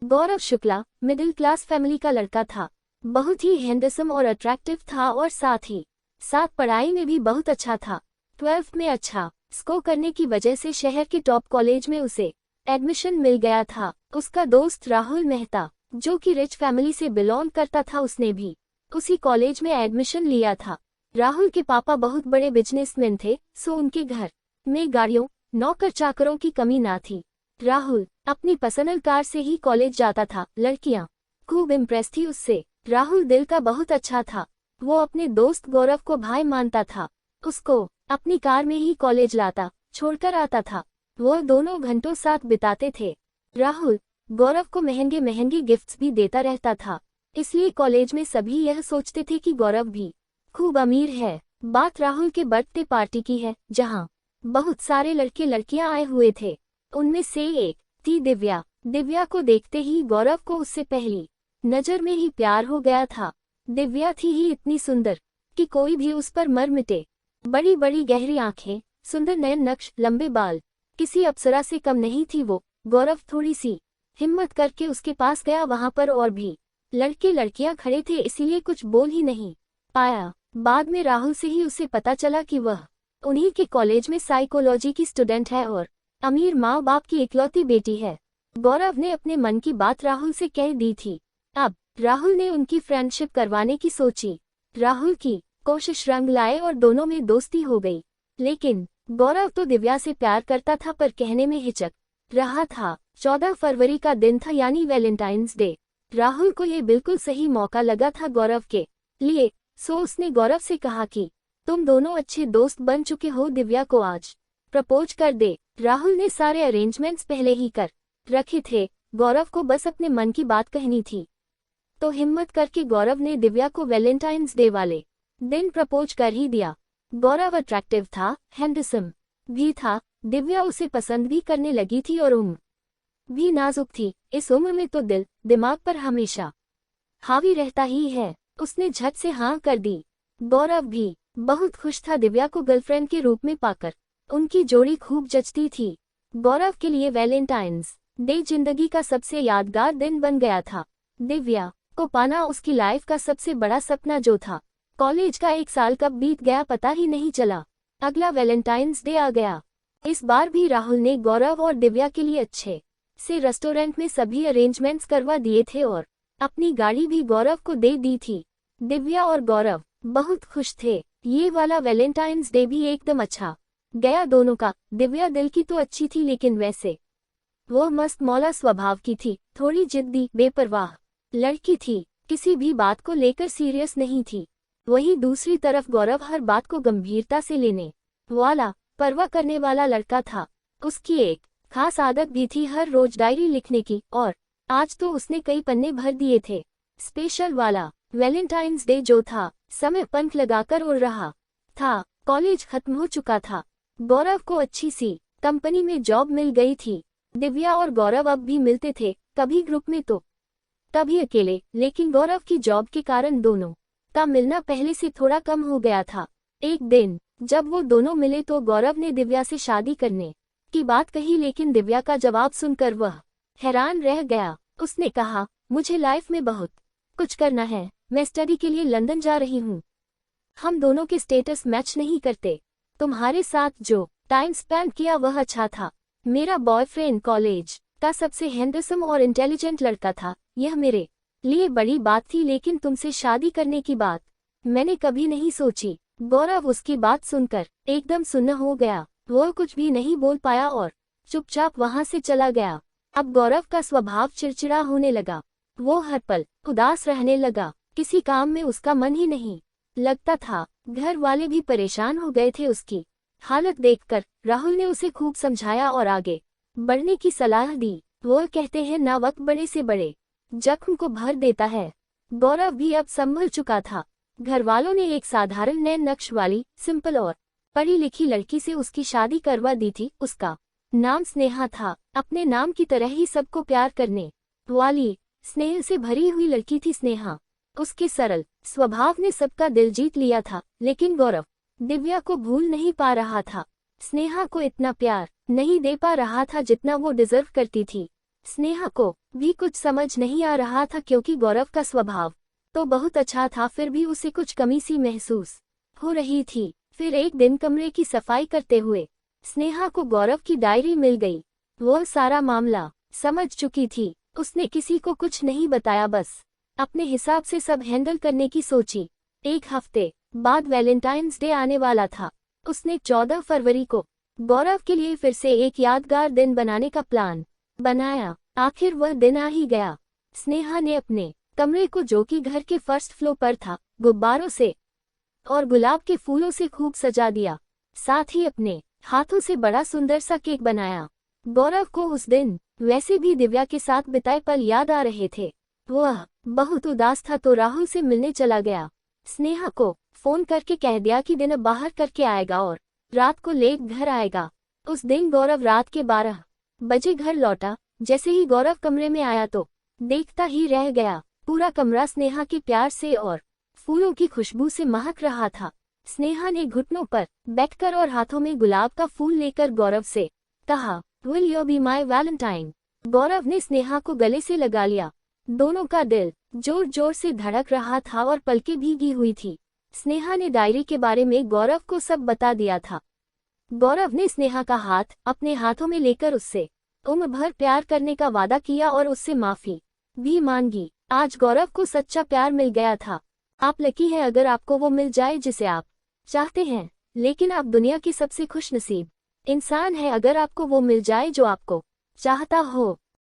गौरव Shukla middle class family का लड़का था। बहुत ही हैंडसम और अट्रैक्टिव था और साथ ही साथ पढ़ाई में भी बहुत अच्छा था। 12th में अच्छा स्कोर करने की वजह से शहर के टॉप कॉलेज में उसे एडमिशन मिल गया था। उसका दोस्त राहुल मेहता जो कि रिच फैमिली से बिलोंग करता था, उसने भी उसी कॉलेज में एडमिशन लिया था। राहुल के पापा बहुत बड़े बिजनेसमैन थे, सो उनके घर में गाड़ियों नौकर चाकरों की कमी ना थी। राहुल अपनी पर्सनल कार से ही कॉलेज जाता था। लड़कियां खूब इम्प्रेस थी उससे। राहुल दिल का बहुत अच्छा था। वो अपने दोस्त गौरव को भाई मानता था। उसको अपनी कार में ही कॉलेज लाता छोड़कर आता था। वो दोनों घंटों साथ बिताते थे। राहुल गौरव को महंगे महंगे गिफ्ट्स भी देता रहता था, इसलिए कॉलेज में सभी यह सोचते थे कि गौरव भी खूब अमीर है। बात राहुल के बर्थडे पार्टी की है, जहां बहुत सारे लड़के लड़कियां आए हुए थे। उनमें से एक थी दिव्या। दिव्या को देखते ही गौरव को उससे पहली नजर में ही प्यार हो गया था। दिव्या थी ही इतनी सुंदर कि कोई भी उस पर मर मिटे। बड़ी बड़ी गहरी आंखें, सुंदर नयन नक्श, लंबे बाल, किसी अप्सरा से कम नहीं थी वो। गौरव थोड़ी सी हिम्मत करके उसके पास गया। वहां पर और भी लड़के लड़कियां खड़े थे, इसीलिए कुछ बोल ही नहीं पाया। बाद में राहुल से ही उसे पता चला कि वह उन्हीं के कॉलेज में साइकोलॉजी की स्टूडेंट है और अमीर माँ बाप की इकलौती बेटी है। गौरव ने अपने मन की बात राहुल से कह दी थी। अब राहुल ने उनकी फ्रेंडशिप करवाने की सोची। राहुल की कोशिश रंग लाए और दोनों में दोस्ती हो गई। लेकिन गौरव तो दिव्या से प्यार करता था, पर कहने में हिचक रहा था। 14 फरवरी का दिन था, यानी वैलेंटाइंस डे। राहुल को ये बिल्कुल सही मौका लगा था गौरव के लिए, सो उसने गौरव से कहा कि तुम दोनों अच्छे दोस्त बन चुके हो, दिव्या को आज प्रपोज कर दे। राहुल ने सारे अरेंजमेंट्स पहले ही कर रखे थे। गौरव को बस अपने मन की बात कहनी थी, तो हिम्मत करके गौरव ने दिव्या को वैलेंटाइंस डे वाले दिन प्रपोज कर ही दिया। गौरव अट्रैक्टिव था, हैंडसम भी था। दिव्या उसे पसंद भी करने लगी थी और उम्र भी नाजुक थी। इस उम्र में तो दिल दिमाग पर हमेशा हावी रहता ही है। उसने झट से हाँ कर दी। गौरव भी बहुत खुश था दिव्या को गर्लफ्रेंड के रूप में पाकर। उनकी जोड़ी खूब जचती थी। गौरव के लिए वैलेंटाइंस डे जिंदगी का सबसे यादगार दिन बन गया था। दिव्या को पाना उसकी लाइफ का सबसे बड़ा सपना जो था। कॉलेज का 1 साल कब बीत गया पता ही नहीं चला। अगला वैलेंटाइंस डे आ गया। इस बार भी राहुल ने गौरव और दिव्या के लिए अच्छे से रेस्टोरेंट में सभी अरेंजमेंट्स करवा दिए थे और अपनी गाड़ी भी गौरव को दे दी थी। दिव्या और गौरव बहुत खुश थे। ये वाला वैलेंटाइंस डे भी एकदम अच्छा गया दोनों का। दिव्या दिल की तो अच्छी थी, लेकिन वैसे वो मस्त मौला स्वभाव की थी। थोड़ी जिद्दी बेपरवाह लड़की थी, किसी भी बात को लेकर सीरियस नहीं थी। वहीं दूसरी तरफ गौरव हर बात को गंभीरता से लेने वाला, परवाह करने वाला लड़का था। उसकी एक खास आदत भी थी हर रोज डायरी लिखने की, और आज तो उसने कई पन्ने भर दिए थे। स्पेशल वाला वैलेंटाइंस डे जो था, समय पंख लगाकर उड़ रहा था। कॉलेज खत्म हो चुका था। गौरव को अच्छी सी कंपनी में जॉब मिल गई थी। दिव्या और गौरव अब भी मिलते थे, कभी ग्रुप में तो कभी अकेले। लेकिन गौरव की जॉब के कारण दोनों का मिलना पहले से थोड़ा कम हो गया था। एक दिन जब वो दोनों मिले तो गौरव ने दिव्या से शादी करने की बात कही, लेकिन दिव्या का जवाब सुनकर वह हैरान रह गया। उसने कहा, मुझे लाइफ में बहुत कुछ करना है, मैं स्टडी के लिए लंदन जा रही हूँ। हम दोनों के स्टेटस मैच नहीं करते। तुम्हारे साथ जो टाइम स्पेंड किया वह अच्छा था। मेरा बॉयफ्रेंड कॉलेज का सबसे हैंडसम और इंटेलिजेंट लड़का था। यह मेरे लिए बड़ी बात थी, लेकिन तुमसे शादी करने की बात मैंने कभी नहीं सोची। गौरव उसकी बात सुनकर एकदम सुन्न हो गया। वो कुछ भी नहीं बोल पाया और चुपचाप वहां से चला गया। अब गौरव का स्वभाव चिड़चिड़ा होने लगा। वो हर पल उदास रहने लगा। किसी काम में उसका मन ही नहीं लगता था। घर वाले भी परेशान हो गए थे उसकी हालत देखकर। राहुल ने उसे खूब समझाया और आगे बढ़ने की सलाह दी। वो कहते हैं ना, वक्त बड़े से बड़े जख्म को भर देता है। गौरव भी अब संभल चुका था। घर वालों ने एक साधारण नैन नक्श वाली सिंपल और पढ़ी लिखी लड़की से उसकी शादी करवा दी थी। उसका नाम स्नेहा था। अपने नाम की तरह ही सबको प्यार करने वाली, स्नेह से भरी हुई लड़की थी स्नेहा। उसके सरल स्वभाव ने सबका दिल जीत लिया था। लेकिन गौरव दिव्या को भूल नहीं पा रहा था। स्नेहा को इतना प्यार नहीं दे पा रहा था जितना वो डिजर्व करती थी। स्नेहा को भी कुछ समझ नहीं आ रहा था क्योंकि गौरव का स्वभाव तो बहुत अच्छा था, फिर भी उसे कुछ कमी सी महसूस हो रही थी। फिर एक दिन कमरे की सफाई करते हुए स्नेहा को गौरव की डायरी मिल गई। वह सारा मामला समझ चुकी थी। उसने किसी को कुछ नहीं बताया, बस अपने हिसाब से सब हैंडल करने की सोची। एक हफ्ते बाद वैलेंटाइंस डे आने वाला था। उसने 14 फरवरी को गौरव के लिए फिर से एक यादगार दिन बनाने का प्लान बनाया। आखिर वह दिन आ ही गया। स्नेहा ने अपने कमरे को, जो कि घर के फर्स्ट फ्लोर पर था, गुब्बारों से और गुलाब के फूलों से खूब सजा दिया। साथ ही अपने हाथों से बड़ा सुंदर सा केक बनाया। गौरव को उस दिन वैसे भी दिव्या के साथ बिताए पल याद आ रहे थे। वह बहुत उदास था तो राहुल से मिलने चला गया। स्नेहा को फोन करके कह दिया कि दिन बाहर करके आएगा और रात को लेट घर आएगा। उस दिन गौरव रात के 12 बजे घर लौटा। जैसे ही गौरव कमरे में आया तो देखता ही रह गया। पूरा कमरा स्नेहा के प्यार से और फूलों की खुशबू से महक रहा था। स्नेहा ने घुटनों पर बैठकर और हाथों में गुलाब का फूल लेकर गौरव से कहा, will you be my valentine. Gaurav ने स्नेहा को गले से लगा लिया। दोनों का दिल जोर जोर से धड़क रहा था और पलकें भीगी हुई थी। स्नेहा ने डायरी के बारे में गौरव को सब बता दिया था। गौरव ने स्नेहा का हाथ अपने हाथों में लेकर उससे उम्र भर प्यार करने का वादा किया और उससे माफी भी मांगी। आज गौरव को सच्चा प्यार मिल गया था। आप लकी हैं अगर आपको वो मिल जाए जिसे आप चाहते हैं, लेकिन आप दुनिया की सबसे खुशनसीब इंसान हैं अगर आपको वो मिल जाए जो आपको चाहता हो।